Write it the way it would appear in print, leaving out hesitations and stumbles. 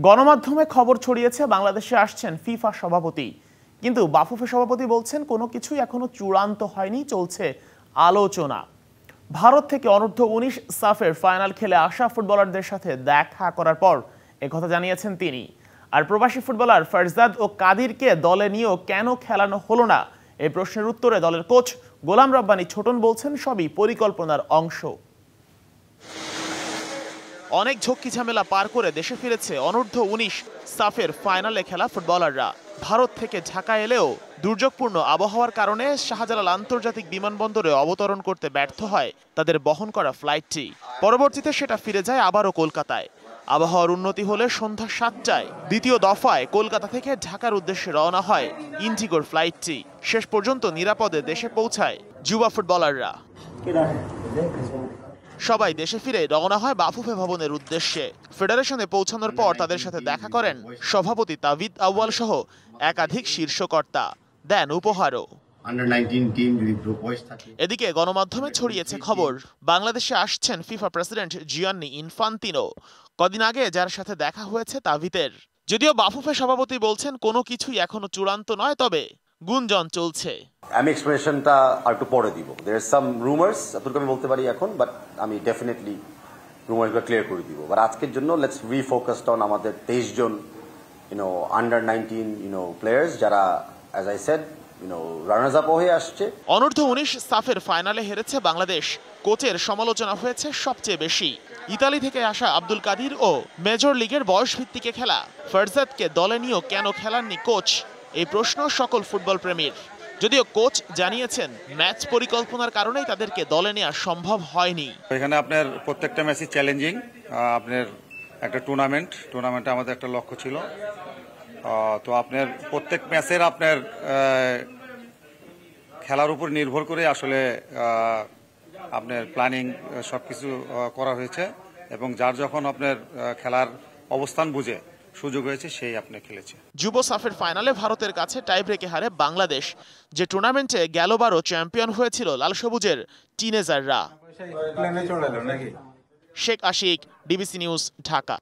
গণমাধ্যমে খবর ছড়িয়েছে বাংলাদেশে আসছেন ফিফা সভাপতি, কিন্তু বাফুফে সভাপতি বলছেন কোনো কিছুই এখনো চূড়ান্ত হয়নি, চলছে আলোচনা। ভারত থেকে অনূর্ধ্ব-19 সাফের ফাইনাল খেলে আসা ফুটবলারদের সাথে দেখা করার পর একথা জানিয়েছেন তিনি। আর প্রবাসী ফুটবলার ফারজাদ ও কাদিরকে দলে নিয়েও কেন খেলানো হলো না, এই প্রশ্নের উত্তরে দলের কোচ গোলাম রব্বানী ছোটন বলছেন সবই পরিকল্পনার অংশ। অনেক ঝক্কি ঝামেলা পার করে দেশে ফিরেছে অনূর্ধ্ব-19 সাফের ফাইনালে খেলা ফুটবলাররা। ভারত থেকে ঢাকা এলেও দুর্যোগপূর্ণ আবহাওয়ার কারণে শাহজালাল আন্তর্জাতিক বিমানবন্দরে অবতরণ করতে ব্যর্থ হয় তাদের বহন করা ফ্লাইটটি। পরবর্তীতে সেটা ফিরে যায় আবারও কলকাতায়। আবহাওয়ার উন্নতি হলে সন্ধ্যা 7টায় দ্বিতীয় দফায় কলকাতা থেকে ঢাকার উদ্দেশ্যে রওনা হয় ইন্ডিগোর ফ্লাইটটি। শেষ পর্যন্ত নিরাপদে দেশে পৌঁছায় যুবা ফুটবলাররা। সবাই দেশে ফিরে রওনা হয় বাফুফে ভবনের উদ্দেশ্যে। ফেডারেশনে পৌঁছানোর পর তাদের সাথে দেখা করেন সভাপতি তাবিদ আউয়াল সহ একাধিক শীর্ষকর্তা, দেন উপহারও। এদিকে গণমাধ্যমে ছড়িয়েছে খবর বাংলাদেশে আসছেন ফিফা প্রেসিডেন্ট জিয়ান্নি ইনফান্তিনো। কদিন আগে যার সাথে দেখা হয়েছে তাবিদের। যদিও বাফুফে সভাপতি বলছেন কোনো কিছুই এখনো চূড়ান্ত নয়, তবে গুঞ্জন চলছে। আমি এক্সপ্রেশনটা আর একটু পরে দিব। দেয়ার ইজ সাম রুমার্স, আপনাকে আমি বলতে পারি এখন, বাট আমি ডেফিনেটলি রুমারগুলো ক্লিয়ার করে দিব। বাট আজকের জন্য লেটস রিফোকাসড অন আমাদের 23 জন আন্ডার-19 প্লেয়ার্স যারা as I said runners up হয়ে আসছে। অনূর্ধ্ব-19 সাফের ফাইনালে হেরেছে বাংলাদেশ। কোচের সমালোচনা হয়েছে সবচেয়ে বেশি। ইতালি থেকে আসা আব্দুল কাদির ও মেজর লিগের বয়স ভিত্তিকে খেলা ফারজাদকে দলে নিয়েও কেন খেলাননি কোচ, এই প্রশ্ন সকল ফুটবল প্রেমীর। যদিও কোচ জানিয়েছেন ম্যাচ পরিকল্পনার কারণেই তাদেরকে দলে নেওয়া সম্ভব হয়নি। এখানে আপনার প্রত্যেকটা ম্যাচই চ্যালেঞ্জিং। আপনার একটা টুর্নামেন্টে আমাদের একটা লক্ষ্য ছিল। তো আপনার প্রত্যেক ম্যাচের আপনার খেলার উপর নির্ভর করে আসলে আপনার প্ল্যানিং সবকিছু করা হয়েছে, এবং যার যখন আপনার খেলার অবস্থান বুঝে সুযোগ হয়েছে সেই আপনি খেলেছে। যুব সাফের ফাইনালে ভারতের কাছে টাই ব্রেকে হারে বাংলাদেশ, যে টুর্নামেন্টে গেলবারও চ্যাম্পিয়ন হয়েছিল লাল সবুজের টিনেজাররা। Sheikh Ashik, DBC news, Dhaka.